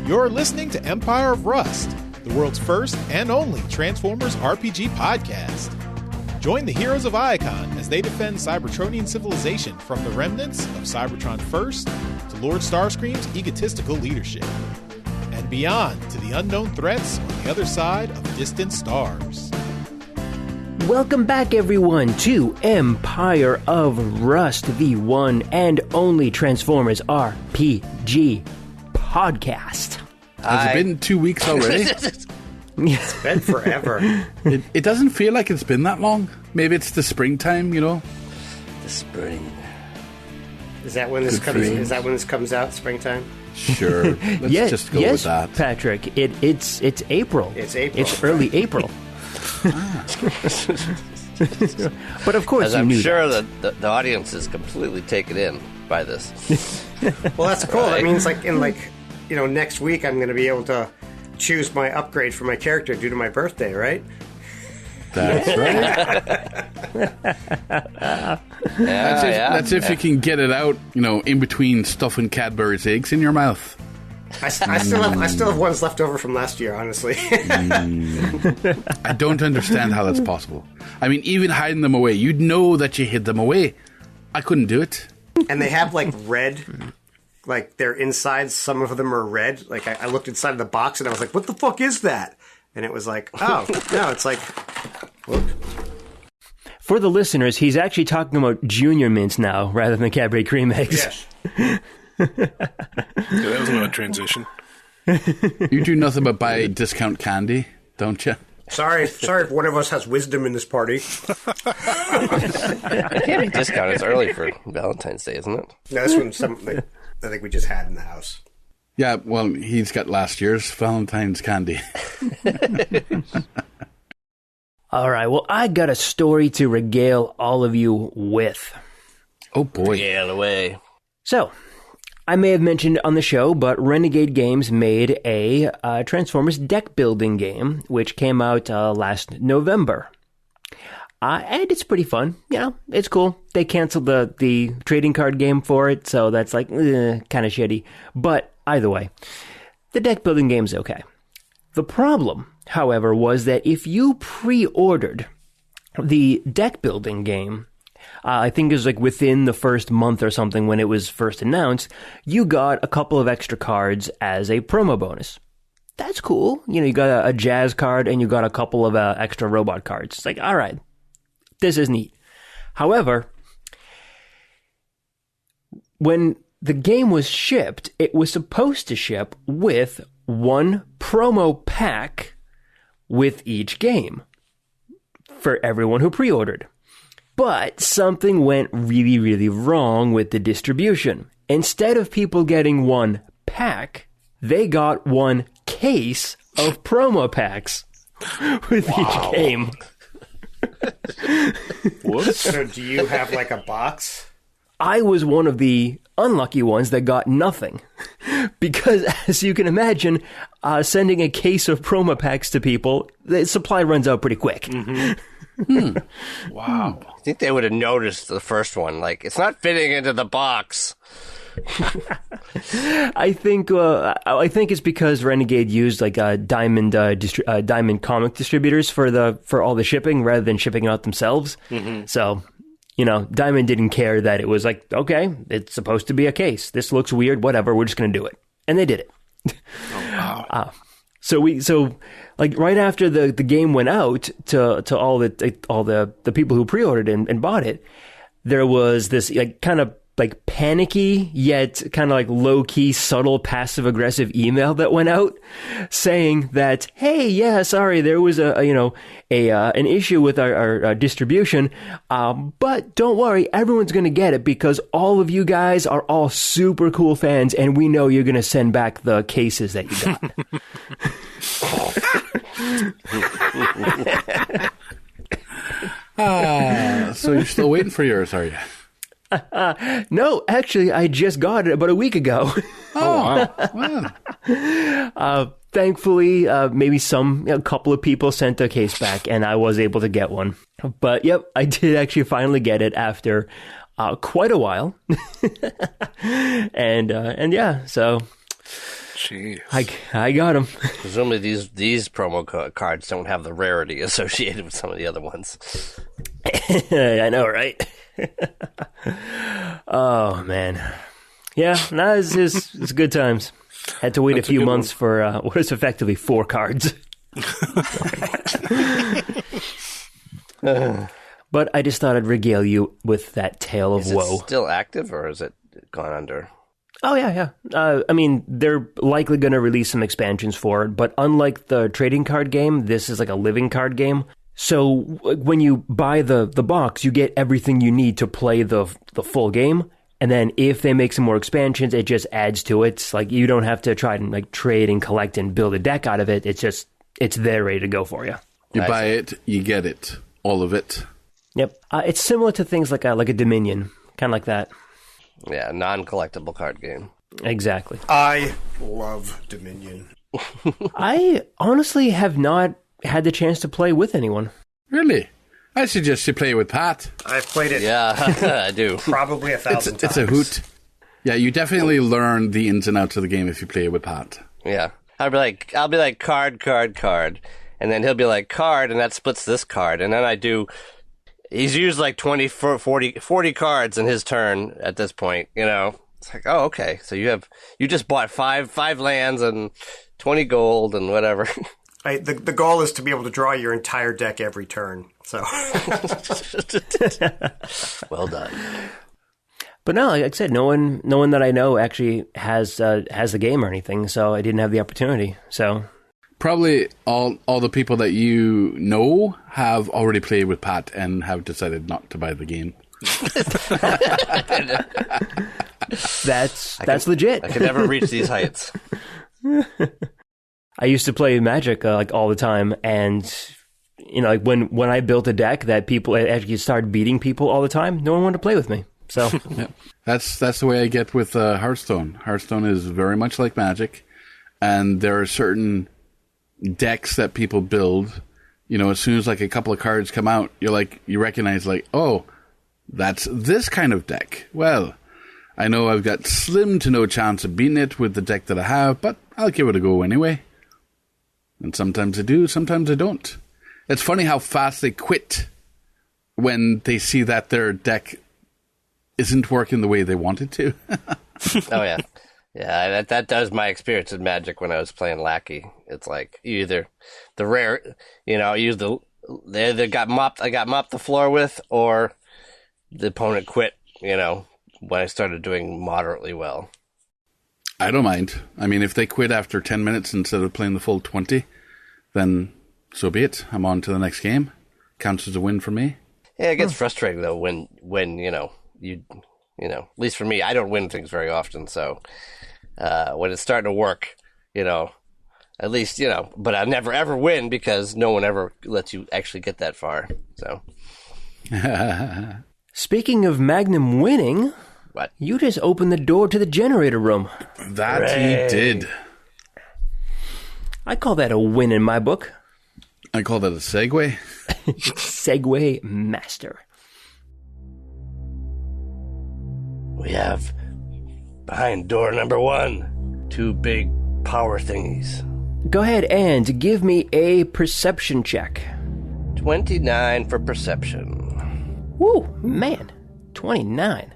You're listening to Empire of Rust, the world's first and only Transformers RPG podcast. Join the heroes of Iacon as they defend Cybertronian civilization from the remnants of Cybertron First to Lord Starscream's egotistical leadership, and beyond to the unknown threats on the other side of distant stars. Welcome back, everyone, to Empire of Rust, the one and only Transformers RPG podcast. Has it been 2 weeks already? It's been forever. It doesn't feel like it's been that long. Maybe it's the springtime, you know? The spring. Is that when this comes? Is that when this comes out? Springtime? Sure. Let's just go with that. Patrick. It's April. It's April. It's early April. But of course, I'm knew sure that. that the audience is completely taken in by this. Well, that's cool. That means next week I'm going to be able to choose my upgrade for my character due to my birthday, right? That's right. That's if you can get it out, in between stuffing Cadbury's eggs in your mouth. I still have ones left over from last year, honestly. I don't understand how that's possible. I mean, even hiding them away, you'd know that you hid them away. I couldn't do it. And they have red, their insides. Some of them are red. I looked inside of the box and I was like, "What the fuck is that?" And it was like, "Oh no, it's like." Look. For the listeners, he's actually talking about Junior Mints now rather than Cadbury cream eggs. Yes. That was a transition. You do nothing but buy discount candy, don't you? Sorry if one of us has wisdom in this party. It can't be discounted. It's early for Valentine's Day, isn't it? No, this one's something I think we just had in the house. Yeah, well, he's got last year's Valentine's candy. All right, well, I got a story to regale all of you with. Oh, boy. Yeah, away. So, I may have mentioned it on the show, but Renegade Games made a Transformers deck building game, which came out last November. And it's pretty fun. It's cool. They canceled the trading card game for it, so that's kind of shitty. But either way, the deck building game's okay. The problem, however, was that if you pre-ordered the deck building game, I think it was within the first month or something when it was first announced, you got a couple of extra cards as a promo bonus. That's cool. You got a Jazz card and you got a couple of extra robot cards. It's all right, this is neat. However, when the game was shipped, it was supposed to ship with one promo pack with each game for everyone who pre-ordered. But something went really, really wrong with the distribution. Instead of people getting one pack, they got one case of promo packs with each game. Whoops. So do you have a box? I was one of the unlucky ones that got nothing. Because, as you can imagine, sending a case of promo packs to people, the supply runs out pretty quick. Mm-hmm. Wow. I think they would have noticed the first one. It's not fitting into the box. I think it's because Renegade used Diamond comic distributors for all the shipping rather than shipping it out themselves. Mm-hmm. So, Diamond didn't care that it was okay, it's supposed to be a case. This looks weird, whatever, we're just going to do it. And they did it. Oh, wow. So right after the game went out to all the people who pre-ordered and bought it, there was this kind of panicky yet kind of low-key subtle passive-aggressive email that went out saying that, hey, yeah, sorry, there was an issue with our distribution, but don't worry, everyone's going to get it because all of you guys are all super cool fans and we know you're going to send back the cases that you got. So you're still waiting for yours, are you? No, actually, I just got it about a week ago. Oh, wow. Thankfully, maybe a couple of people sent a case back, and I was able to get one. But yep, I did actually finally get it after quite a while. and yeah, so Jeez. I got him. Presumably these promo cards don't have the rarity associated with some of the other ones. I know, right? Oh, man. Yeah, no, it's good times. Had to wait a few months for what is effectively 4 cards. But I just thought I'd regale you with that tale of woe. Is it still active, or is it gone under? Oh, yeah. I mean, they're likely going to release some expansions for it, but unlike the trading card game, this is like a living card game. So when you buy the box, you get everything you need to play the full game. And then if they make some more expansions, it just adds to it. It's like you don't have to try and like trade and collect and build a deck out of it. It's there ready to go for you. You buy it, you get it. All of it. Yep. It's similar to things like a Dominion, kind of like that. Yeah, non-collectible card game. Exactly. I love Dominion. I honestly have not had the chance to play with anyone. Really? I suggest you play with Pat. I've played it. Yeah, I do. Probably 1,000 times. It's a hoot. Yeah, you definitely learn the ins and outs of the game if you play it with Pat. Yeah. I'll be like card. And then he'll be like card, and that splits this card. And then he's used like 20, 40 cards in his turn at this point, you know. It's like, oh, okay. So you just bought five lands and 20 gold and whatever. The goal is to be able to draw your entire deck every turn. So well done. But no, like I said, no one that I know actually has the game or anything, so I didn't have the opportunity. So probably all the people that you know have already played with Pat and have decided not to buy the game. That's legit. I could never reach these heights. I used to play Magic like all the time, and you know, like when I built a deck that people actually started beating people all the time, no one wanted to play with me. So yeah. That's the way I get with Hearthstone. Hearthstone is very much like Magic, and there are certain decks that people build. You know, as soon as like a couple of cards come out, you recognize like, oh, that's this kind of deck. Well, I know I've got slim to no chance of beating it with the deck that I have, but I'll give it a go anyway. And sometimes I do, sometimes I don't. It's funny how fast they quit when they see that their deck isn't working the way they want it to. Oh, yeah. Yeah, that does my experience in Magic when I was playing Lackey. It's like you either the rare, you know, they either got mopped the floor with, or the opponent quit, you know, when I started doing moderately well. I don't mind. I mean, if they quit after 10 minutes instead of playing the full 20, then so be it. I'm on to the next game. Counts as a win for me. Yeah, it gets frustrating, though, when you know, at least for me, I don't win things very often, so when it's starting to work, you know, at least, you know, but I never ever win because no one ever lets you actually get that far, so. Speaking of Magnum winning... What? You just opened the door to the generator room. That he did. I call that a win in my book. I call that a segue. Segue master. We have, behind door number 1, 2 big power thingies. Go ahead and give me a perception check. 29 for perception. Woo, man. 29.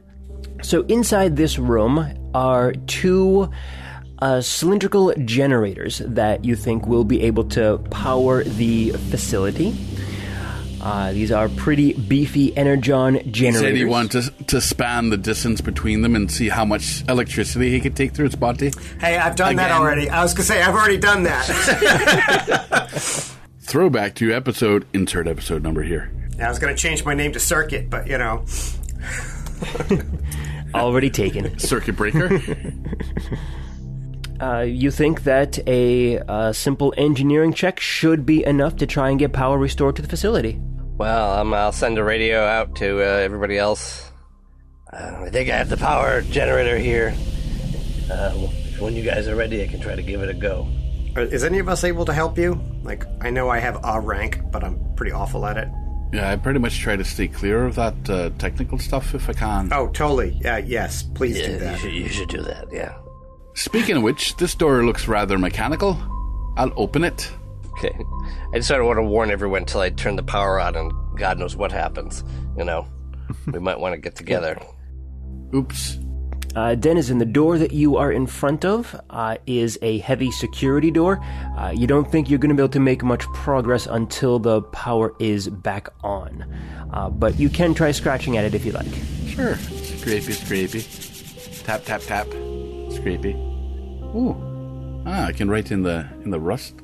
So inside this room are 2 cylindrical generators that you think will be able to power the facility. These are pretty beefy Energon generators. He said he wanted to span the distance between them and see how much electricity he could take through its body. Hey, I've done that already. I was going to say, I've already done that. Throwback to episode, insert episode number here. Yeah, I was going to change my name to Circuit, but, you know... Already taken. Circuit breaker? You think that a simple engineering check should be enough to try and get power restored to the facility? Well, I'll send a radio out to everybody else. I think I have the power generator here. When you guys are ready, I can try to give it a go. Is any of us able to help you? Like, I know I have a rank, but I'm pretty awful at it. Yeah, I pretty much try to stay clear of that technical stuff if I can. Oh, totally. Yes, please do that. You should do that, yeah. Speaking of which, this door looks rather mechanical. I'll open it. Okay. I just don't want to warn everyone until I turn the power on and God knows what happens. You know, we might want to get together. Oops. Denizen, the door that you are in front of is a heavy security door. You don't think you're going to be able to make much progress until the power is back on. But you can try scratching at it if you like. Sure. Scrapey. Tap, tap, tap. Scrapey. Ooh. I can write in the rust.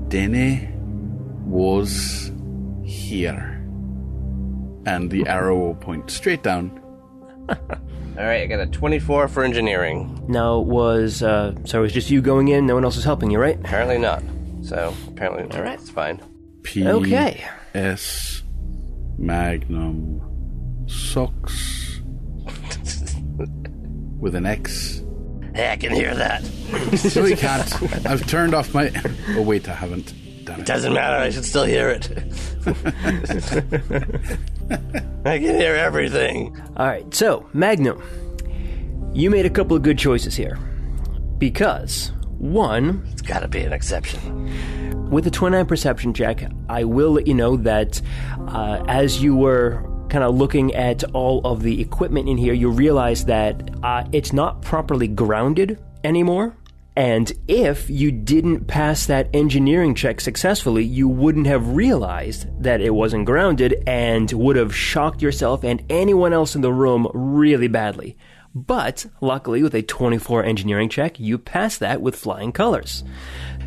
Denny was here. And the arrow will point straight down. Alright, I got a 24 for engineering. Now, it was just you going in, no one else is helping you, right? Apparently not. So, apparently, alright, it's fine. Okay. P.S. Magnum sucks. With an X. Hey, I can hear that. No, you can't. I've turned off my... Oh, wait, I haven't. Damn it. Doesn't matter, I should still hear it. I can hear everything. Alright, so, Magnum, you made a couple of good choices here. Because, one... It's gotta be an exception. With a 29 perception check, I will let you know that as you were kind of looking at all of the equipment in here, you realize that it's not properly grounded anymore. And if you didn't pass that engineering check successfully, you wouldn't have realized that it wasn't grounded and would have shocked yourself and anyone else in the room really badly. But, luckily, with a 24 engineering check, you passed that with flying colors.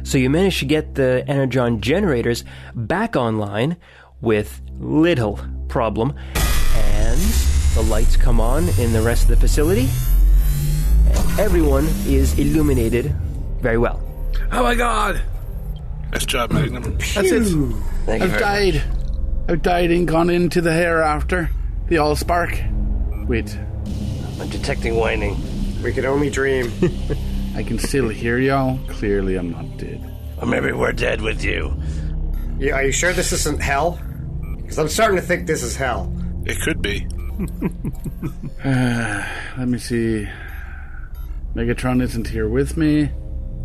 So you managed to get the Energon generators back online with little problem. And the lights come on in the rest of the facility. And everyone is illuminated very well. Oh my god! Nice job, Magnum. That's it. Thank you I've very died. much. I've died and gone into the hereafter. The Allspark. Wait. I'm detecting whining. We could only dream. I can still hear y'all. Clearly I'm not dead. Or maybe we're dead with you. Yeah, are you sure this isn't hell? Because I'm starting to think this is hell. It could be. Let me see. Megatron isn't here with me.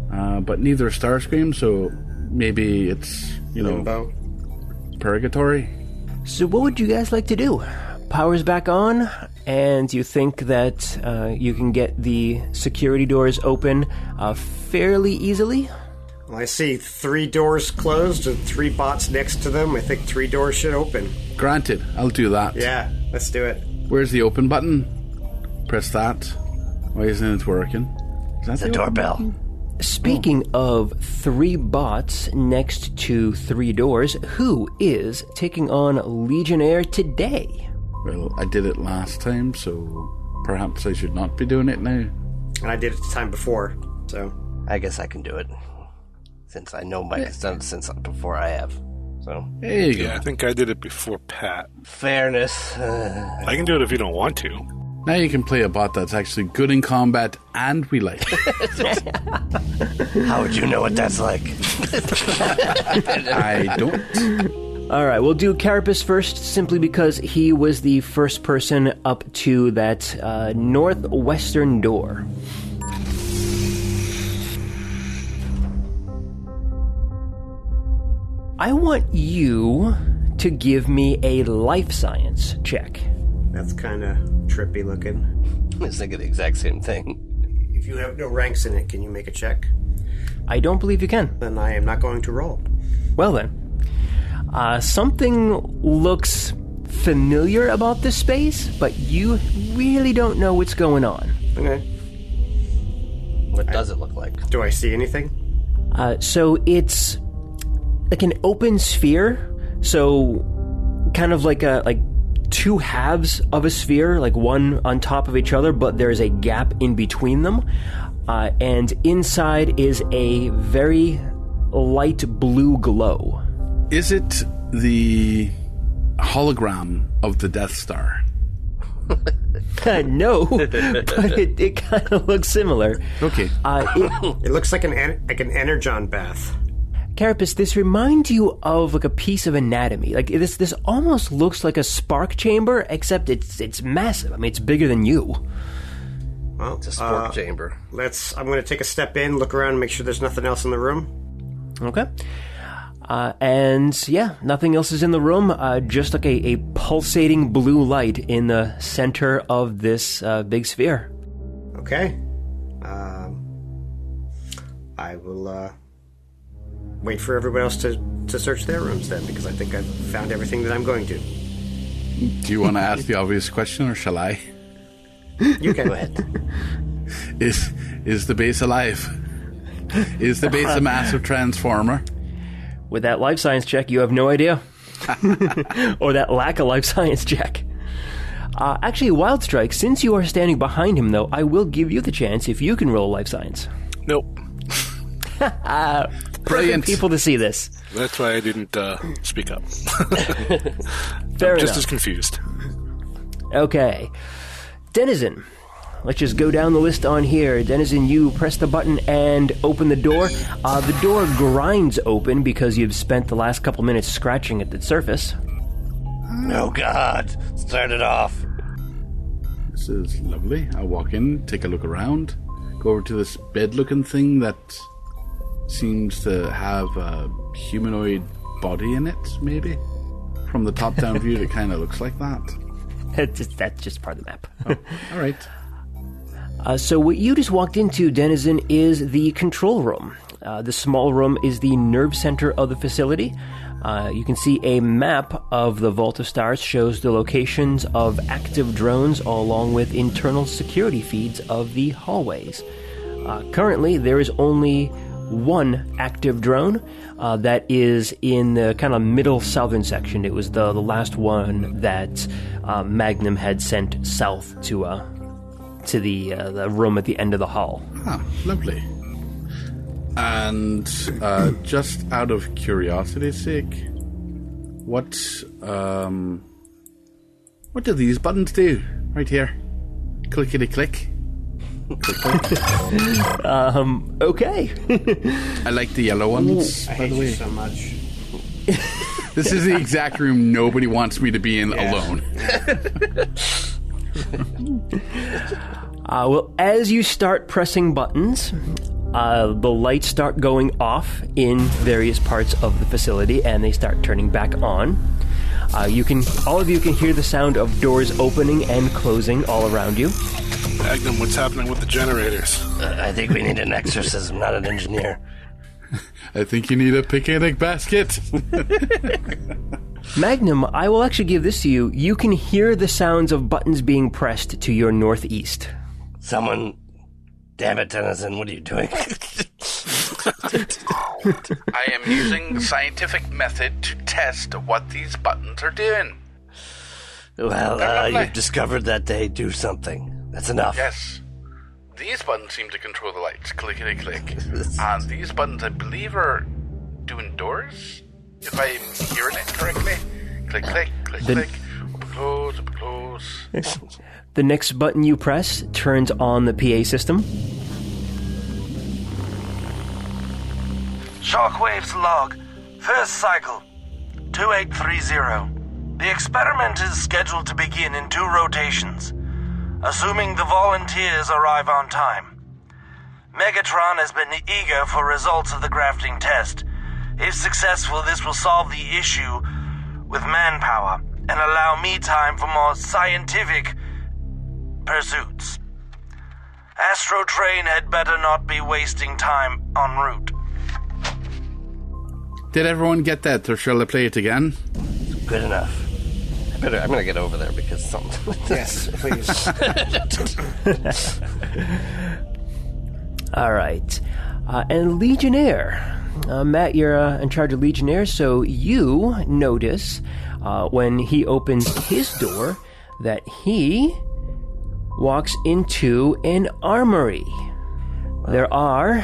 But neither is Starscream, so maybe it's, Limbo. purgatory. So what would you guys like to do? Power's back on, and you think that you can get the security doors open fairly easily? Well, I see 3 doors closed and 3 bots next to them. I think 3 doors should open. Granted, I'll do that. Yeah, let's do it. Where's the open button? Press that. Why isn't it working? Is that The doorbell. button? Speaking of 3 bots next to 3 doors, who is taking on Legionnaire today? Well, I did it last time, so perhaps I should not be doing it now. And I did it the time before, so... I guess I can do it. Since I know Mike has done it since before I have. So, There you go. Yeah, I think I did it before Pat. fairness. I can do it if you don't want to. Now you can play a bot that's actually good in combat and we like it. How would you know what that's like? I don't. Alright, we'll do Carapace first, simply because he was the first person up to that northwestern door. I want you to give me a life science check. That's kind of trippy looking. I was thinking the exact same thing. If you have no ranks in it, can you make a check? I don't believe you can. Then I am not going to roll. Well then, something looks familiar about this space, but you really don't know what's going on. Okay. What does it look like? Do I see anything? So it's like an open sphere, so kind of like 2 halves of a sphere, like one on top of each other, but there's a gap in between them. And inside is a very light blue glow. Is it the hologram of the Death Star? No, but it kind of looks similar. Okay. It looks like an energon bath. Carapace, this reminds you of like a piece of anatomy. Like this almost looks like a spark chamber, except it's massive. I mean, it's bigger than you. Well, It's a sport chamber. I'm going to take a step in, look around, and make sure there's nothing else in the room. Okay. And yeah, nothing else is in the room. Just like a pulsating blue light in the center of this big sphere. Okay. I will wait for everyone else to search their rooms then, because I think I've found everything that I'm going to. Do you want to ask the obvious question, or shall I? You can. Go ahead. Is the base alive? Is the base a massive transformer? With that life science check, you have no idea. Or that lack of life science check. Actually, Wild Strike, since you are standing behind him, though, I will give you the chance if you can roll life science. Nope. Brilliant people to see this. That's why I didn't speak up. Fair I'm just enough. as confused. Okay. Denizen. Let's just go down the list on here. Denizen, you press the button and open the door. The door grinds open because you've spent the last couple minutes scratching at the surface. Oh, God. Start it off. This is lovely. I'll walk in, take a look around, go over to this bed-looking thing that seems to have a humanoid body in it, maybe? From the top-down view, it kind of looks like that. That's just part of the map. Oh, all right. So what you just walked into, Denizen, is the control room. The small room is the nerve center of the facility. You can see a map of the Vault of Stars shows the locations of active drones along with internal security feeds of the hallways. Currently, there is only one active drone that is in the kind of middle southern section. It was the last one that Magnum had sent south to the room at the end of the hall. Ah, lovely. And just out of curiosity's sake, what do these buttons do? Right here. Clickety click. Click, click. Okay. I like the yellow ones, I by hate the you way. so much. This is the exact room nobody wants me to be in alone. Well, as you start pressing buttons, the lights start going off in various parts of the facility, and they start turning back on. All of you can hear the sound of doors opening and closing all around you. Magnum, what's happening with the generators? I think we need an exorcism, not an engineer. I think you need a picnic basket. Magnum, I will actually give this to you. You can hear the sounds of buttons being pressed to your northeast. Someone... Damn it, Denizen, what are you doing? I am using the scientific method to test what these buttons are doing. Well, you've discovered that they do something. That's enough. Yes. These buttons seem to control the lights. Clickety click. And these buttons, I believe, are doing doors? If I'm hearing it correctly. Click, click, click, click. Open, close. The next button you press turns on the PA system. Shockwaves log. First cycle. 2830. The experiment is scheduled to begin in 2 rotations, assuming the volunteers arrive on time. Megatron has been eager for results of the grafting test. If successful, this will solve the issue with manpower and allow me time for more scientific pursuits. Astro Train had better not be wasting time en route. Did everyone get that, or shall I play it again? Good enough. I'm gonna get over there because something. Yes, please. All right. And Legionnaire. Matt, you're in charge of Legionnaire, so you notice when he opens his door that he walks into an armory. There are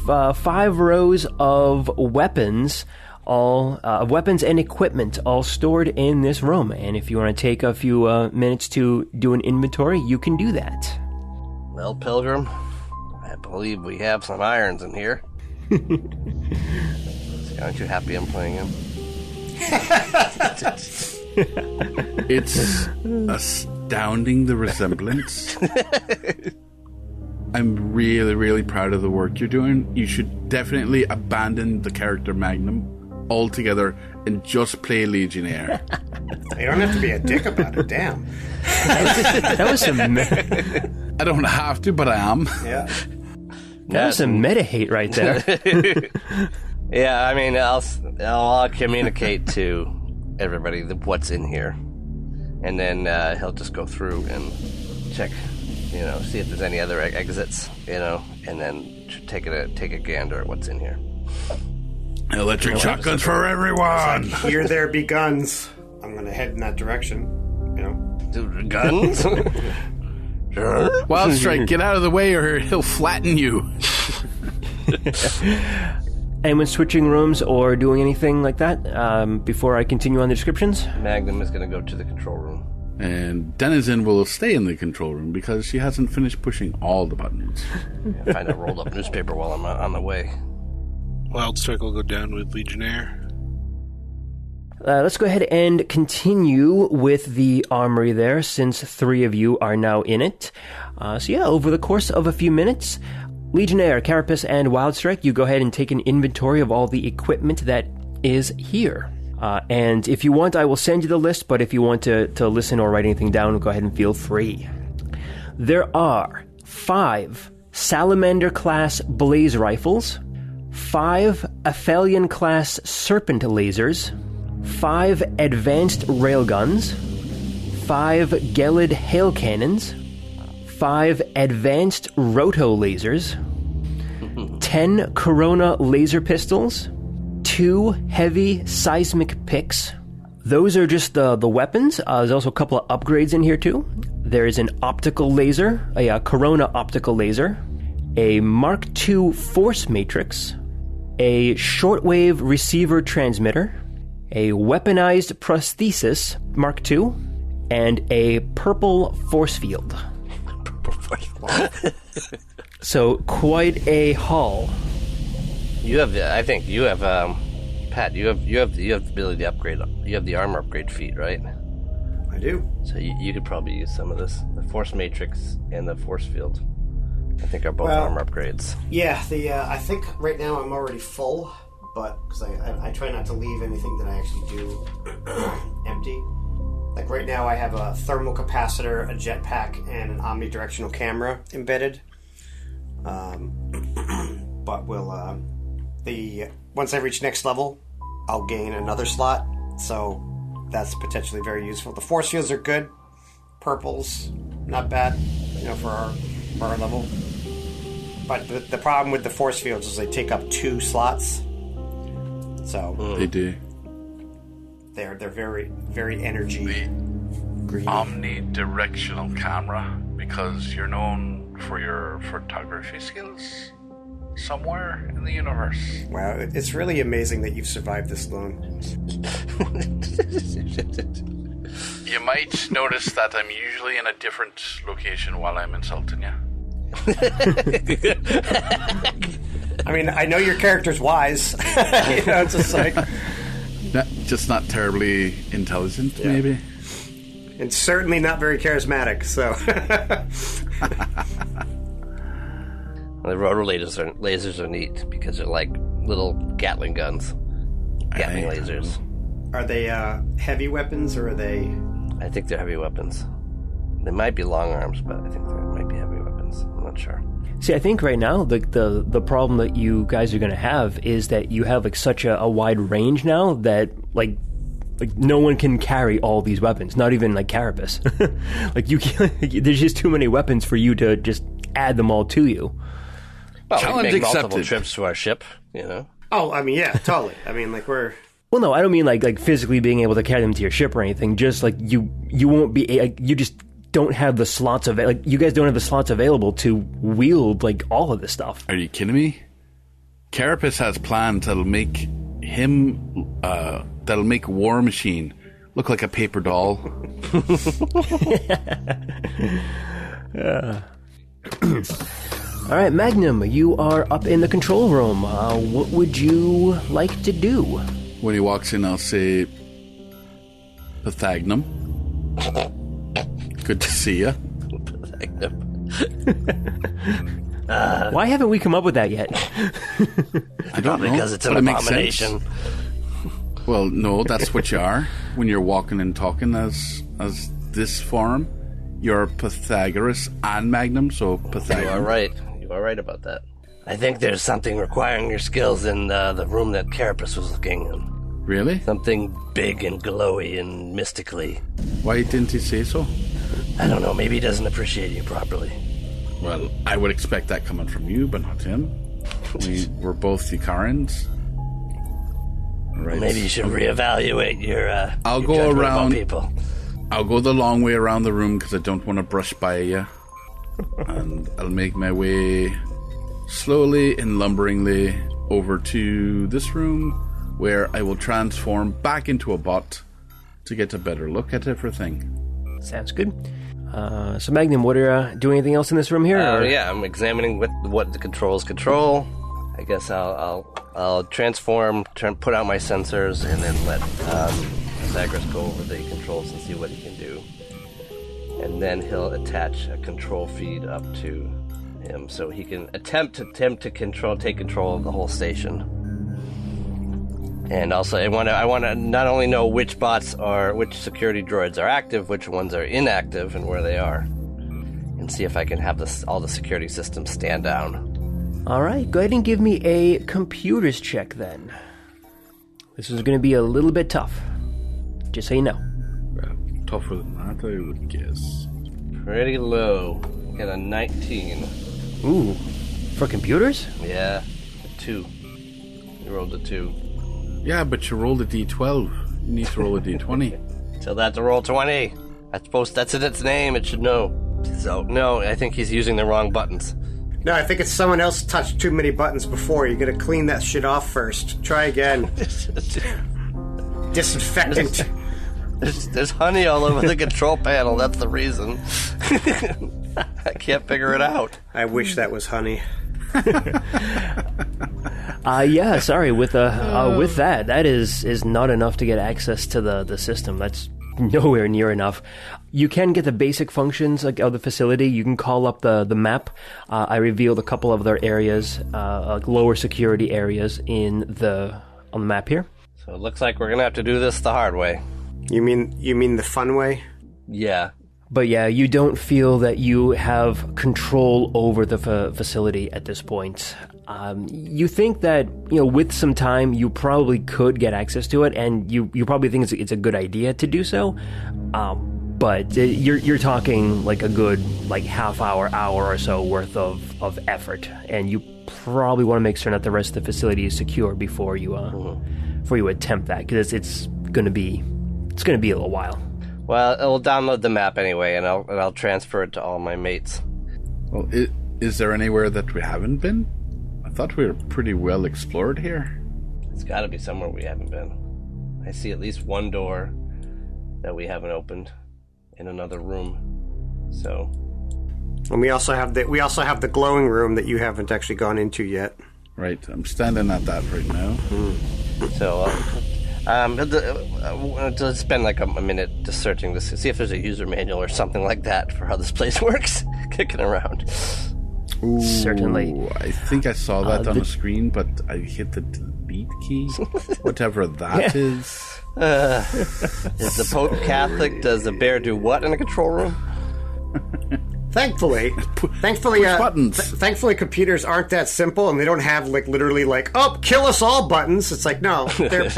5 rows of weapons, all weapons and equipment, all stored in this room. And if you want to take a few minutes to do an inventory, you can do that. Well, Pilgrim, I believe we have some irons in here. Aren't you happy I'm playing him? It's a astounding, the resemblance. I'm really, really proud of the work you're doing. You should definitely abandon the character Magnum altogether and just play Legionnaire. You don't have to be a dick about it, damn. That was some I don't have to, but I am. Yeah. that was some meta hate right there. Yeah, I mean, I'll communicate to everybody what's in here, and then he'll just go through and check, see if there's any other exits, and then take a gander at what's in here. Electric shotguns for everyone. Here there be guns. I'm gonna head in that direction. Dude, guns? Sure. Wild Strike, get out of the way or he'll flatten you. Anyone switching rooms or doing anything like that before I continue on the descriptions? Magnum is going to go to the control room. And Denizen will stay in the control room because she hasn't finished pushing all the buttons. Yeah, find a rolled up newspaper while I'm on the way. Wild Strike will go down with Legionnaire. Let's go ahead and continue with the armory there, since 3 of you are now in it. Over the course of a few minutes, Legionnaire, Carapace, and Wildstrike, you go ahead and take an inventory of all the equipment that is here. And if you want, I will send you the list, but if you want to listen or write anything down, go ahead and feel free. There are 5 Salamander-class blaze rifles, 5 Aphelion-class serpent lasers, 5 advanced railguns, 5 Gelid hail cannons, 5 advanced roto lasers, 10 Corona laser pistols, 2 heavy seismic picks. Those are just the weapons. There's also a couple of upgrades in here too. There is an optical laser, a Corona optical laser, a Mark II force matrix, a shortwave receiver transmitter, a weaponized prosthesis Mark II, and a purple force field. So quite a haul. You have, Pat. You have the ability to upgrade. You have the armor upgrade feat, right? I do. So you could probably use some of this. The force matrix and the force field, I think, are both armor upgrades. Yeah, I think right now I'm already full, but because I try not to leave anything that I actually do empty. Like right now I have a thermal capacitor, a jetpack, and an omnidirectional camera embedded. But once I reach next level, I'll gain another slot, so that's potentially very useful. The force fields are good. Purples, not bad, for our level. But the problem with the force fields is they take up 2 slots. So they do. They're very, very energy greedy. Omnidirectional camera, because you're known for your photography skills somewhere in the universe. Wow, it's really amazing that you've survived this long. You might notice that I'm usually in a different location while I'm insulting you. I mean, I know your character's wise. It's just like... Just not terribly intelligent, maybe. And certainly not very charismatic, so... The rotor lasers are neat because they're like little Gatling guns. Gatling lasers. Are they heavy weapons, or are they... I think they're heavy weapons. They might be long arms, but I think they might be heavy weapons. I'm not sure. See, I think right now the problem that you guys are going to have is that you have such a wide range now that like no one can carry all these weapons. Not even Carapace. There's just too many weapons for you to just add them all to you. Well, challenge we make accepted. multiple trips to our ship, Oh, I mean, yeah, totally. I mean, we're... Well, no, I don't mean like physically being able to carry them to your ship or anything. Just you won't be. You just don't have the slots you guys don't have the slots available to wield all of this stuff. Are you kidding me? Carapace has plans that'll make him that'll make War Machine look like a paper doll. All right, Magnum, you are up in the control room. What would you like to do? When he walks in, I'll say, Pythagnum, Good to see you. Why haven't we come up with that yet? I don't know. Because it's an abomination. Well, no, that's what you are when you're walking and talking as this form. You're Pythagoras and Magnum, so Pythagoras. You are right. You are right about that. I think there's something requiring your skills in the room that Carapace was looking in. Really? Something big and glowy and mystically. Why didn't he say so? I don't know. Maybe he doesn't appreciate you properly. Well, I would expect that coming from you, but not him. We're both Icarans. Right. Maybe you should reevaluate your. I'll your go judgment around. about people. I'll go the long way around the room because I don't want to brush by you. And I'll make my way slowly and lumberingly over to this room where I will transform back into a bot to get a better look at everything. Sounds good. So Magnum, what are doing anything else in this room here? Yeah, I'm examining what the controls control. I guess I'll transform, put out my sensors, and then let Pythagoras go over the controls and see what he can do. And then he'll attach a control feed up to him so he can attempt to take control of the whole station. And also, I want to not only know which security droids are active, which ones are inactive, and where they are, and see if I can have all the security systems stand down. All right, go ahead and give me a computers check then. This is going to be a little bit tough, just so you know. Well, tougher than that, I would guess. Pretty low. Got a 19. Ooh, for computers? Yeah, a 2. You rolled a 2. Yeah, but you rolled a d12. You need to roll a d20. Tell that to roll 20. That's in its name. It should know. So, no, I think he's using the wrong buttons. No, I think it's someone else touched too many buttons before. You gotta clean that shit off first. Try again. Disinfectant. There's honey all over the control panel. That's the reason. I can't figure it out. I wish that was honey. Yeah, sorry. With that is not enough to get access to the system. That's nowhere near enough. You can get the basic functions of the facility. You can call up the map. I revealed a couple of other areas, lower security areas on the map here. So it looks like we're gonna have to do this the hard way. You mean the fun way? Yeah. But yeah, you don't feel that you have control over the facility at this point. You think that, with some time, you probably could get access to it, and you probably think it's a good idea to do so. But you're talking like a good half hour or so worth of effort, and you probably want to make sure that the rest of the facility is secure before you attempt that, because it's gonna be a little while. Well, it'll download the map anyway, and I'll transfer it to all my mates. Well, is there anywhere that we haven't been? I thought we were pretty well explored here. It's got to be somewhere we haven't been. I see at least one door that we haven't opened in another room. So, and we also have the glowing room that you haven't actually gone into yet. Right, I'm standing at that right now. So, let's spend like a minute just searching this, see if there's a user manual or something like that for how this place works. Kicking around. Ooh, certainly. I think I saw that on the screen, but I hit the delete key. Whatever that is. Is the Pope Catholic? Does the bear do what in a control room? Thankfully, buttons. Thankfully, computers aren't that simple, and they don't have kill us all buttons. It's like, no, they're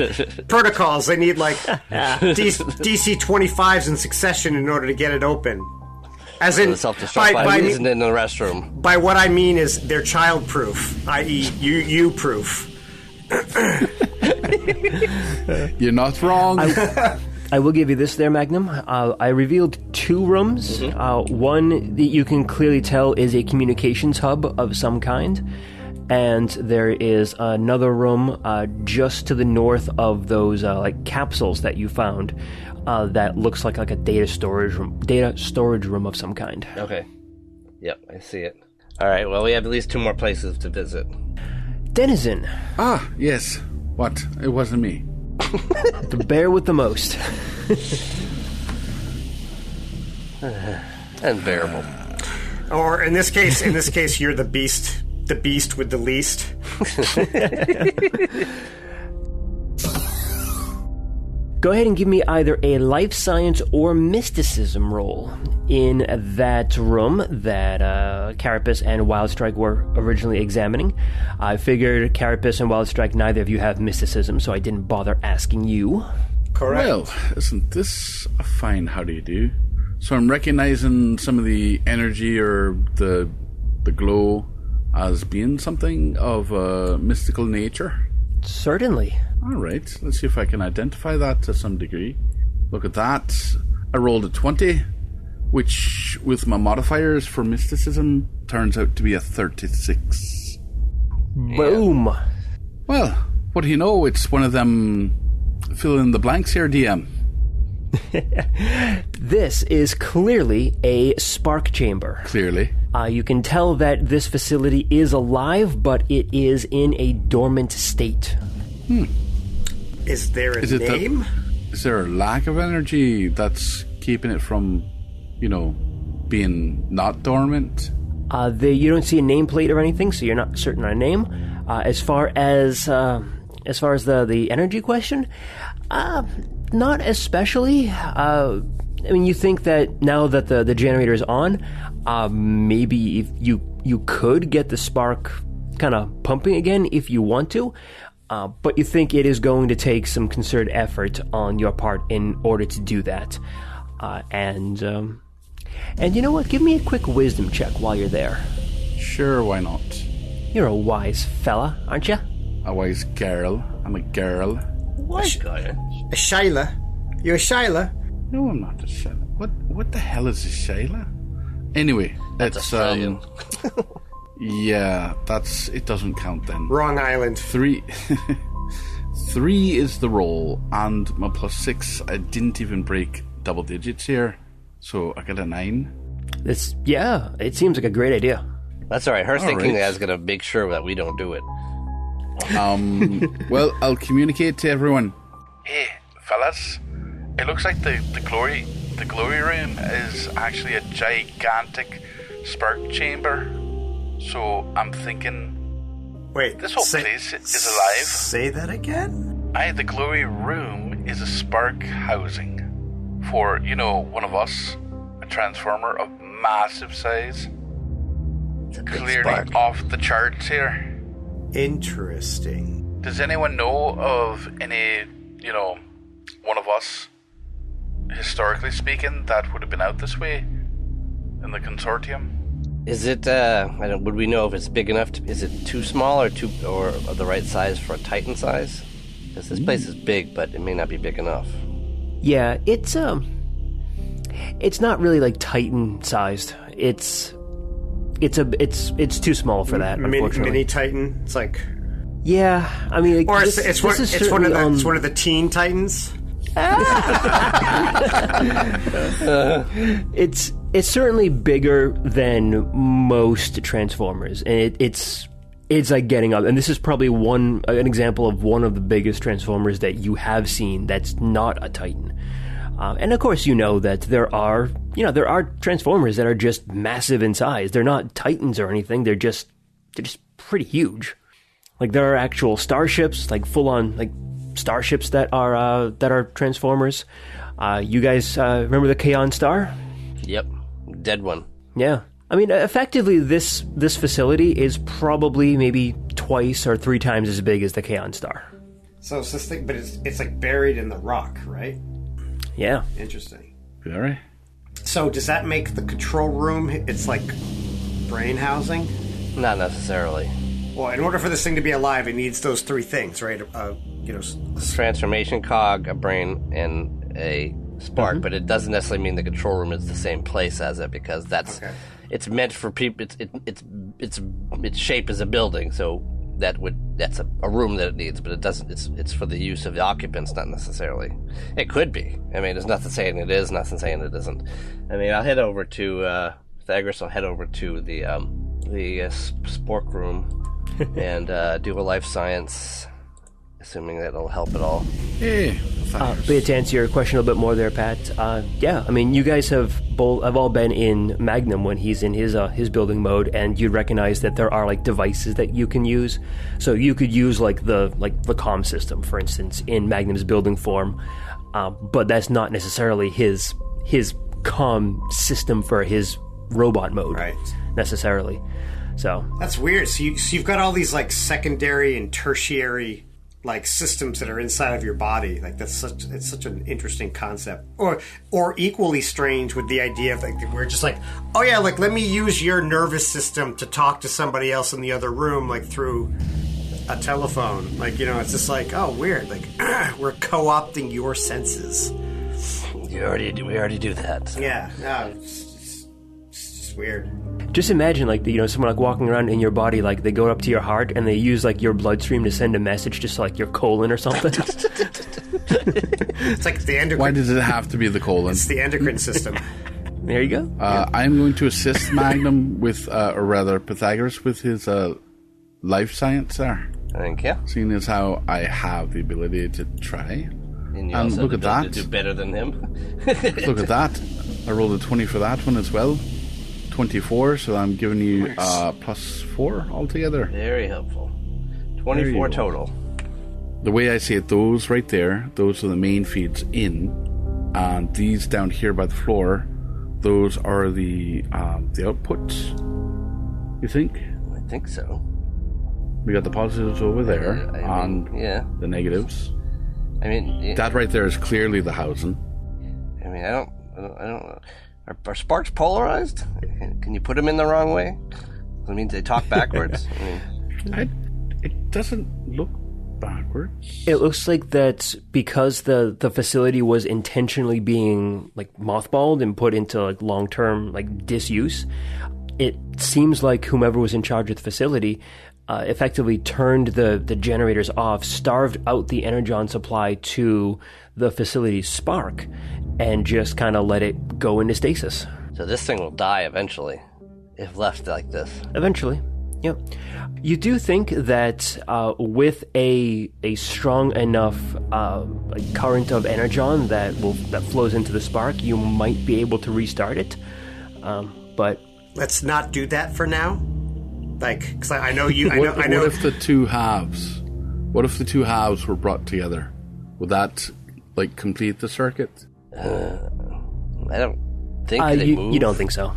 protocols. They need DC 25s in succession in order to get it open. As in, self-destruct isn't in the restroom. By what I mean is they're child-proof, i.e., you-proof. You're not wrong. I will give you this there, Magnum. I revealed 2 rooms. One that you can clearly tell is a communications hub of some kind. And there is another room just to the north of those capsules that you found that looks like a data storage room of some kind. Okay. Yep, I see it. All right, well, we have at least 2 more places to visit. Denizen. Ah, yes. What? It wasn't me. The bear with the most. Unbearable. Or in this case, you're the beast with the least. Go ahead and give me either a life science or mysticism roll in that room that Carapace and Wildstrike were originally examining. I figured Carapace and Wildstrike, neither of you have mysticism, so I didn't bother asking you. Correct. Well, isn't this a fine how do you do? So I'm recognizing some of the energy or the glow as being something of a mystical nature. Certainly. All right, let's see if I can identify that to some degree. Look at that. I rolled a 20, which, with my modifiers for mysticism, turns out to be a 36. Boom. Well, what do you know? It's one of them fill in the blanks here, DM. This is clearly a spark chamber. Clearly. You can tell that this facility is alive, but it is in a dormant state. Is there a name? Is there a lack of energy that's keeping it from, being not dormant? You don't see a nameplate or anything, so you're not certain on a name. As far as the energy question, not especially. You think that now that the generator is on, maybe if you could get the spark kind of pumping again if you want to. But you think it is going to take some concerted effort on your part in order to do that. And you know what? Give me a quick wisdom check while you're there. Sure, why not? You're a wise fella, aren't you? A wise girl. I'm a girl. What guy? A Shyla? You're a Shyla? No, I'm not a Shyla. What the hell is a Shyla? Anyway, That's Australian. Yeah, it doesn't count then. Wrong island. 3 is the roll, and my +6, I didn't even break double digits here, so I got a 9. It seems like a great idea. That's all right. Her All thinking right. that's going to make sure that we don't do it. Well, I'll communicate to everyone. Hey, fellas, it looks like the glory room is actually a gigantic spark chamber. So I'm thinking, Wait, this whole place is alive. Say that again? The glory room is a spark housing for, one of us, a transformer of massive size. Clearly spark. off the charts here. Interesting. Does anyone know of any, one of us, historically speaking, that would have been out this way in the consortium? Is it? Would we know if it's big enough? Is it too small or the right size for a Titan size? Because this place is big, but it may not be big enough. Yeah, it's not really like Titan sized. It's too small for that. Unfortunately, Mini Titan. It's like, yeah. I mean, like, or this it's is one certainly of the Teen Titans. It's certainly bigger than most Transformers, and it's like getting up. And this is probably an example of one of the biggest Transformers that you have seen that's not a Titan. And of course, that there are Transformers that are just massive in size. They're not Titans or anything. They're just pretty huge. Like there are actual starships, like full on like starships that are Transformers. You guys remember the Kaon Star? Yep, dead one. Yeah. I mean, effectively, this facility is probably maybe twice or 3 times as big as the Kaon Star. So it's this thing, but it's like buried in the rock, right? Yeah. Interesting. Very. So does that make the control room? It's like brain housing. Not necessarily. Well, in order for this thing to be alive, it needs those 3 things, right? Transformation cog, a brain, and a spark. But it doesn't necessarily mean the control room is the same place as it, because it's meant for people. Its shape is a building, so that's a room that it needs, but it doesn't. It's for the use of the occupants, not necessarily. It could be. I mean, there's nothing saying it is, nothing saying it isn't. I mean, I'll head over to Pythagoras. I'll head over to the spork room and do a life science assuming that'll help at all. Yeah. But to answer your question a little bit more there, Pat, yeah, I mean, you guys have all been in Magnum when he's in his building mode, and you recognize that there are like devices that you can use. So you could use like the comm system, for instance, in Magnum's building form, but that's not necessarily his comm system for his robot mode, right? Necessarily. So that's weird. So you've got all these like secondary and tertiary like systems that are inside of your body. Like it's such an interesting concept. Or equally strange with the idea of like we're just like, oh yeah, like let me use your nervous system to talk to somebody else in the other room, like through a telephone. Like, you know, it's just like, oh, weird. Like we're co-opting your senses. We already do that. Yeah. No, it's just weird. Just imagine, like, you know, someone like walking around in your body, like they go up to your heart and they use like your bloodstream to send a message, just like your colon or something. It's like the endocrine. Why does it have to be the colon? It's the endocrine system. There you go. I'm going to assist Magnum with, or rather Pythagoras with his life science there. Thank you. Seeing as how I have the ability to try. And you also look at that. To do better than him. Look at that. I rolled a 20 for that one as well. 24, so I'm giving you +4 altogether. Very helpful. 24 total. The way I see it, those right there, those are the main feeds in, and these down here by the floor, those are the outputs. You think? I think so. We got the positives over there, yeah. The negatives. I mean, that right there is clearly the housing. I mean, I don't know. Are sparks polarized? Can you put them in the wrong way? That means they talk backwards. It doesn't look backwards. It looks like that because the facility was intentionally being like mothballed and put into like long-term like disuse. It seems like whomever was in charge of the facility effectively turned the generators off, starved out the energon supply to the facility's spark, and just kind of let it go into stasis. So this thing will die eventually, if left like this. Eventually, yep. You do think that with a strong enough current of energon that flows into the spark, you might be able to restart it. But let's not do that for now. Like, because I know you. I know. What if the two halves? What if the two halves were brought together? Would that like complete the circuit? I don't think you don't think so.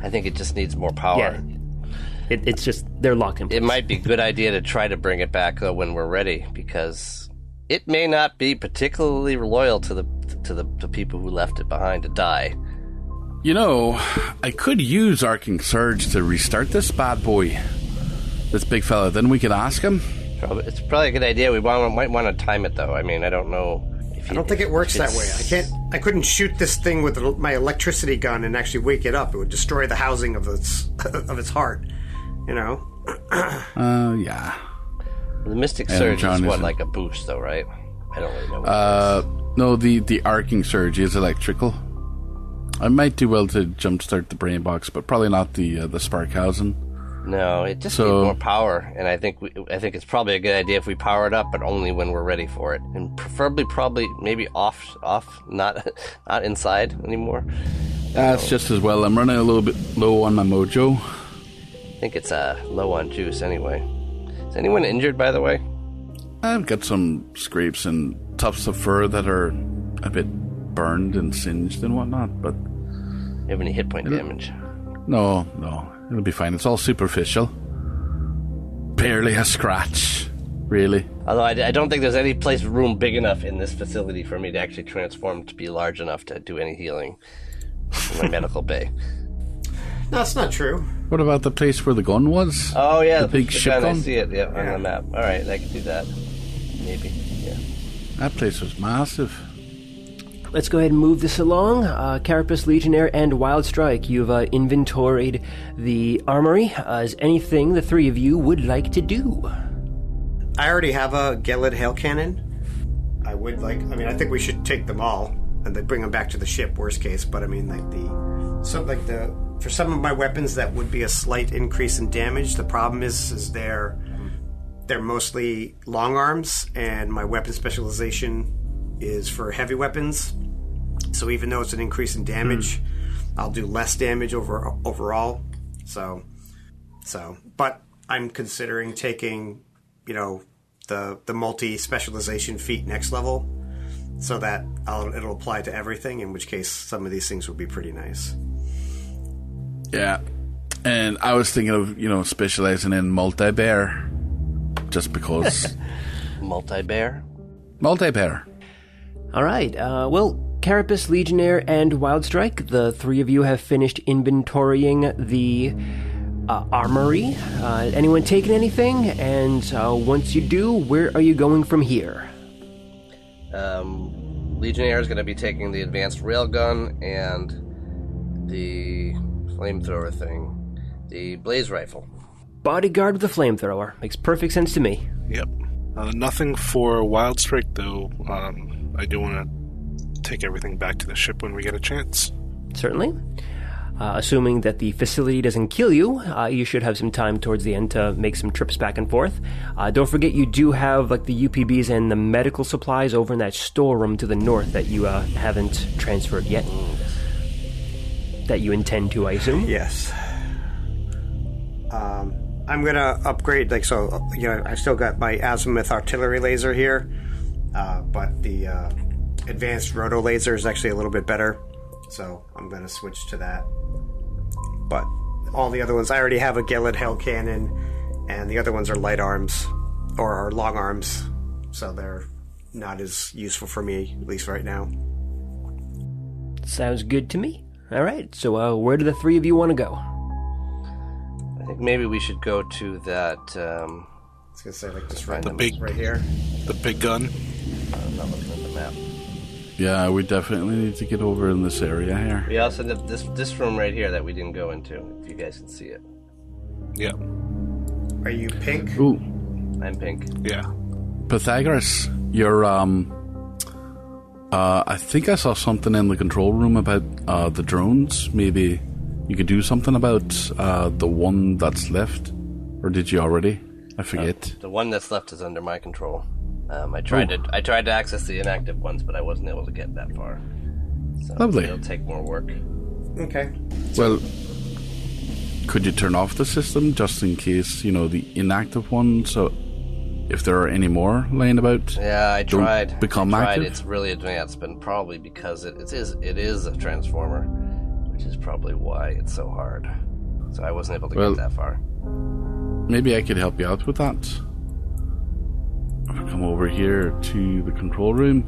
I think it just needs more power. Yeah. It's just they're locked in place. It might be a good idea to try to bring it back though when we're ready, because it may not be particularly loyal to the people who left it behind to die. You know, I could use Arcing Surge to restart this bad boy, this big fella. Then we could ask him. It's probably a good idea. We might want to time it though. I mean, I don't know. I don't think it works that way. I couldn't shoot this thing with my electricity gun and actually wake it up. It would destroy the housing of its heart. You know. Yeah. The Mystic Surge is like a boost, though, right? I don't really know. No, the Arcing Surge is electrical. I might do well to jumpstart the brain box, but probably not the spark housing. No, it just needs more power, and I think it's probably a good idea if we power it up, but only when we're ready for it, and preferably, maybe off, not inside anymore. That's just as well. I'm running a little bit low on my mojo. I think it's low on juice anyway. Is anyone injured, by the way? I've got some scrapes and tufts of fur that are a bit burned and singed and whatnot, but... You have any hit point damage? No. It'll be fine. It's all superficial. Barely a scratch, really. Although I don't think there's any room big enough in this facility for me to actually transform to be large enough to do any healing in my medical bay. No, that's not true. What about the place where the gun was? Oh, yeah. The big ship gun? I see it, on the map. All right, I can do that. Maybe, yeah. That place was massive. Let's go ahead and move this along. Carapace, Legionnaire, and Wild Strike, you've inventoried the armory. Is anything the three of you would like to do? I already have a Gelid Hail Cannon. I think we should take them all and then bring them back to the ship, worst case. But I mean, for some of my weapons, that would be a slight increase in damage. The problem is they're they're mostly long arms, and my weapon specialization is for heavy weapons. So even though it's an increase in damage, I'll do less damage overall. So, but I'm considering taking, the multi-specialization feat next level, so that it'll apply to everything, in which case some of these things would be pretty nice. Yeah. And I was thinking of, specializing in multi-bear, just because. Multi-bear? Multi-bear. All right. Well, Carapace, Legionnaire, and Wildstrike, the three of you have finished inventorying the armory. Anyone taking anything? And once you do, where are you going from here? Legionnaire is going to be taking the advanced railgun and the flamethrower thing. The blaze rifle. Bodyguard with a flamethrower. Makes perfect sense to me. Yep. Nothing for Wildstrike, though. I do want to take everything back to the ship when we get a chance. Certainly. Assuming that the facility doesn't kill you, you should have some time towards the end to make some trips back and forth. Don't forget you do have the UPBs and the medical supplies over in that storeroom to the north that you haven't transferred yet. That you intend to, I assume? Yes. I'm going to upgrade, I still got my azimuth artillery laser here, but the advanced roto laser is actually a little bit better, so I'm going to switch to that. But all the other ones, I already have a Gillard Hell cannon, and the other ones are light arms, or are long arms, so they're not as useful for me, at least right now. Sounds good to me. All right, so where do the three of you want to go? I think maybe we should go to that. I was gonna say this right here. The big gun. I'm not looking at the map. Yeah, we definitely need to get over in this area here. We also have this room right here that we didn't go into. If you guys can see it. Yeah. Are you pink? Ooh, I'm pink. Yeah. Pythagoras, you're I think I saw something in the control room about the drones. Maybe you could do something about the one that's left, or did you already? I forget. The one that's left is under my control. I tried to access the inactive ones, but I wasn't able to get that far. So Lovely. It'll take more work. Okay. Well, could you turn off the system just in case, the inactive one, so if there are any more laying about, yeah, I tried. Become active? It's really advanced, but probably because it is a transformer, which is probably why it's so hard. So I wasn't able to get that far. Maybe I could help you out with that. If I come over here to the control room.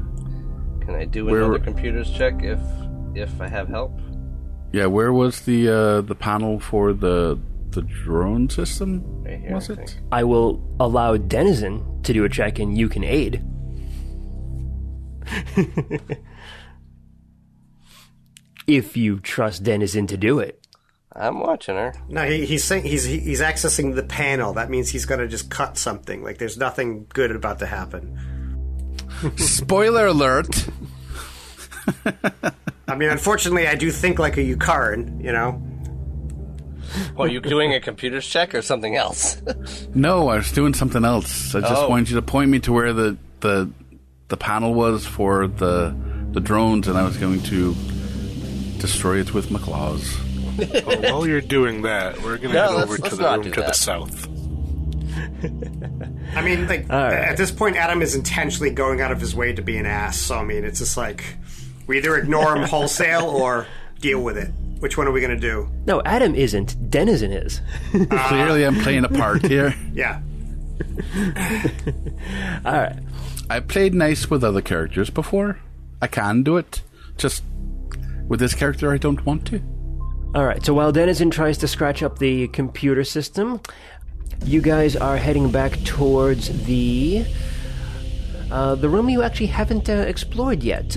Can I do another computer's check if I have help? Yeah, where was the panel for the drone system? Right here, was it? I will allow Denizen to do a check and you can aid. If you trust Denizen to do it. I'm watching her. No, he's saying he's accessing the panel. That means he's going to just cut something. There's nothing good about to happen. Spoiler alert. I mean, unfortunately, I do think like a Yukaran, Well, are you doing a computer's check or something else? No, I was doing something else. I just wanted you to point me to where the panel was for the drones, and I was going to destroy it with my claws. Well, while you're doing that, we're going to head over to the room to the south. I mean, at this point, Adam is intentionally going out of his way to be an ass. So, I mean, it's just we either ignore him wholesale or deal with it. Which one are we going to do? No, Adam isn't. Denizen is. Clearly, I'm playing a part here. Yeah. All right. I've played nice with other characters before. I can do it. Just with this character, I don't want to. All right, so while Denizen tries to scratch up the computer system, you guys are heading back towards the room you actually haven't explored yet.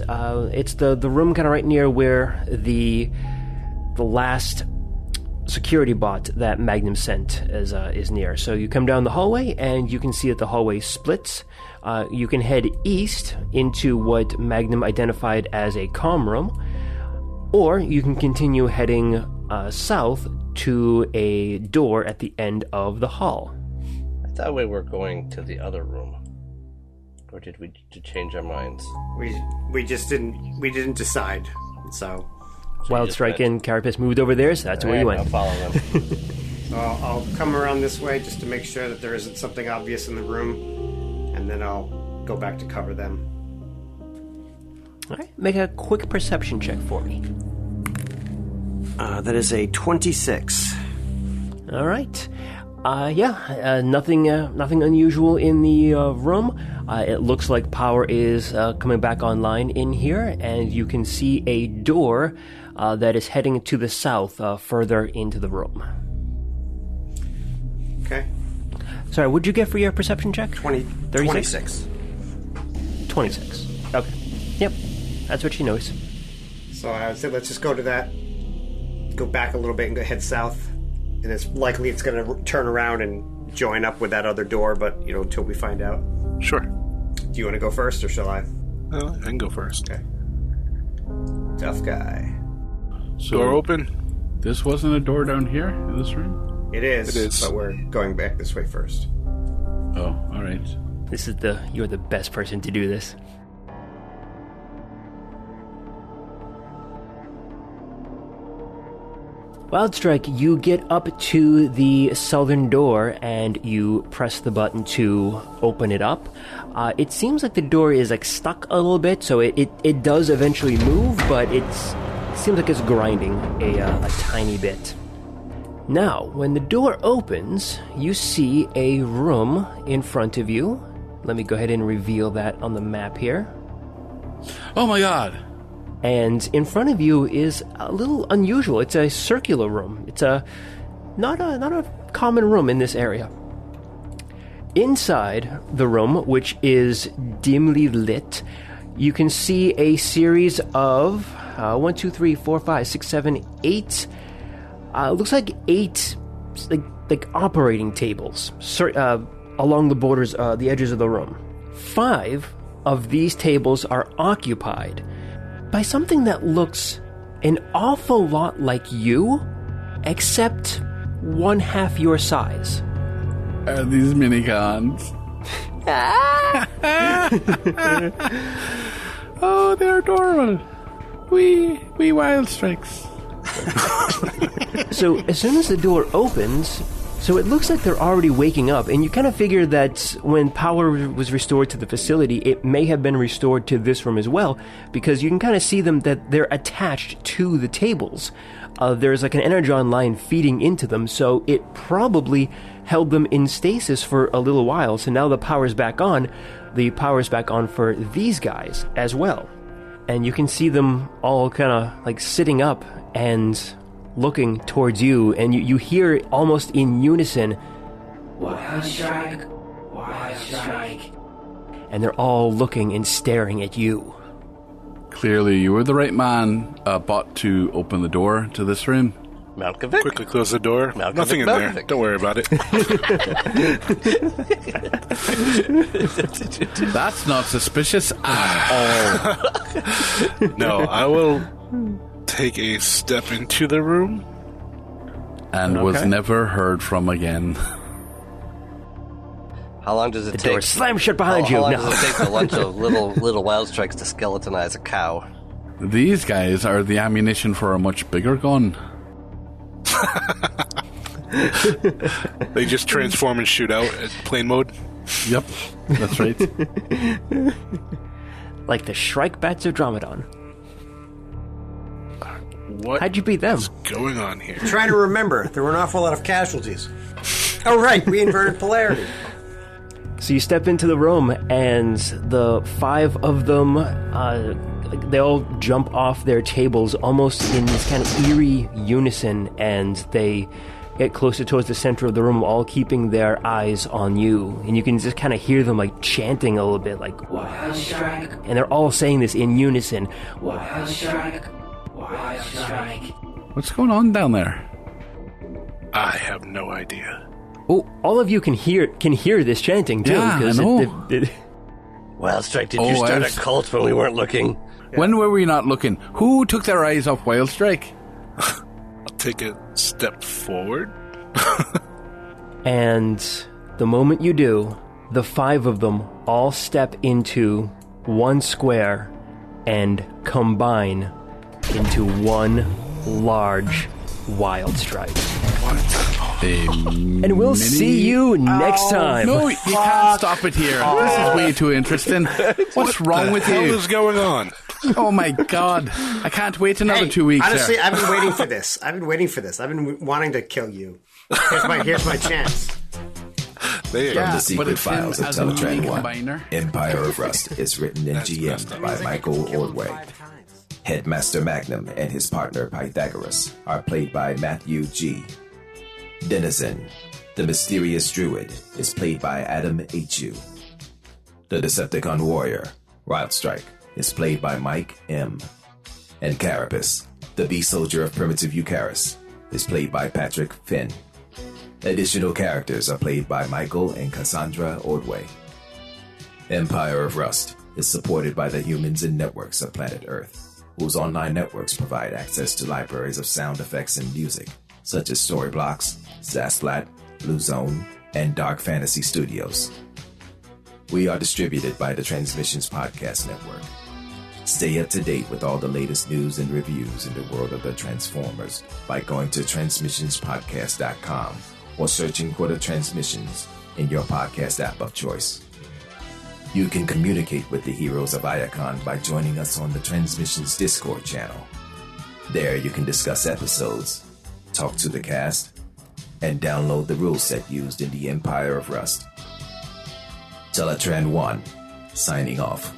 It's the room kind of right near where the last security bot that Magnum sent is near. So you come down the hallway, and you can see that the hallway splits. You can head east into what Magnum identified as a comm room, or you can continue heading south to a door at the end of the hall. I thought we were going to the other room. Or did we change our minds? We just didn't decide. So Wild Strike and Carapace moved over there, so that's where you went. I'll follow them. So I'll come around this way just to make sure that there isn't something obvious in the room, and then I'll go back to cover them. All right, make a quick perception check for me. That is a 26. All right. Nothing unusual in the room. It looks like power is coming back online in here, and you can see a door that is heading to the south, further into the room. Okay. Sorry, what'd you get for your perception check? 26. 26. Okay. Yep. That's what she knows. So I would say let's just go to that. Go back a little bit and go head south. And it's likely it's going to turn around and join up with that other door, but, until we find out. Sure. Do you want to go first, or shall I? I can go first. Okay. Tough guy. So Door open? This wasn't a door down here in this room? It is. It is. But we're going back this way first. Oh, all right. You're the best person to do this. Wildstrike, you get up to the southern door and you press the button to open it up. It seems like the door is stuck a little bit, so it does eventually move, but it seems like it's grinding a tiny bit. Now, when the door opens, you see a room in front of you. Let me go ahead and reveal that on the map here. Oh my god! And in front of you is a little unusual. It's a circular room. It's not a common room in this area. Inside the room, which is dimly lit, you can see a series of 1, 2, 3, 4, 5, 6, 7, 8. Looks like 8 like operating tables along the borders, the edges of the room. 5 of these tables are occupied by something that looks an awful lot like you, except 1/2 your size. Are these minicons? Oh, they're adorable. We wild strikes. So as soon as the door opens, so it looks like they're already waking up, and you kind of figure that when power was restored to the facility, it may have been restored to this room as well, because you can kind of see them that they're attached to the tables. There's like an energon line feeding into them, so it probably held them in stasis for a little while. So now the power's back on. The power's back on for these guys as well. And you can see them all kind of like sitting up and looking towards you, and you hear almost in unison, "Wild Strike, Wild Strike." And they're all looking and staring at you. Clearly, you were the right man bought to open the door to this room. Malkovich? Quickly close the door. Malkovich, Nothing in there. Malkovich. Don't worry about it. That's not suspicious at all. No, I will take a step into the room. And was Okay. never heard from again. How long does it The take? door slams shut behind you. How long No. does it take a bunch of little wild strikes to skeletonize a cow? These guys are the ammunition for a much bigger gun. They just transform and shoot out at plane mode. Yep, that's right. Like the Shrike Bats of Dromadon. What How'd you beat them? is going on here? Trying to remember, there were an awful lot of casualties. Oh, right, we inverted polarity. So you step into the room, and the 5 of them, they all jump off their tables almost in this kind of eerie unison, and they get closer towards the center of the room, all keeping their eyes on you. And you can just kind of hear them like chanting a little bit, like, "Wild Strike." And they're all saying this in unison. "Wild Strike, Wild Strike." What's going on down there? I have no idea. Oh, all of you can hear this chanting too. Yeah, I 'cause know. Wild Strike, did Oh, you start I a was- cult when we weren't looking? When were we not looking? Who took their eyes off Wild Strike? I'll take a step forward. And The moment you do, the 5 of them all step into one square and combine into one large wild strike. And we'll see you next time. No, you can't stop it here. This is way too interesting. What's wrong with What you? is going on? Oh my God. I can't wait another 2 weeks. Honestly, there. I've been waiting for this. I've been wanting to kill you. Here's my chance. There you Yeah. go. The Secret it's him Files of as a movie Teletran 1. combiner. Empire of Rust is written and GM'd by Michael Ordway. Headmaster Magnum and his partner Pythagoras are played by Matthew G. Denizen, the mysterious druid, is played by Adam H.U. The Decepticon warrior, Wildstrike, is played by Mike M. And Carapace, the beast soldier of primitive Eucharis, is played by Patrick Finn. Additional characters are played by Michael and Cassandra Ordway. Empire of Rust is supported by the humans and networks of planet Earth, whose online networks provide access to libraries of sound effects and music, such as Storyblocks, Zasplat, Blue Zone, and Dark Fantasy Studios. We are distributed by the Transmissions Podcast Network. Stay up to date with all the latest news and reviews in the world of the Transformers by going to transmissionspodcast.com or searching for the Transmissions in your podcast app of choice. You can communicate with the heroes of Iacon by joining us on the Transmissions Discord channel. There you can discuss episodes, talk to the cast, and download the rule set used in the Empire of Rust. Teletran 1, signing off.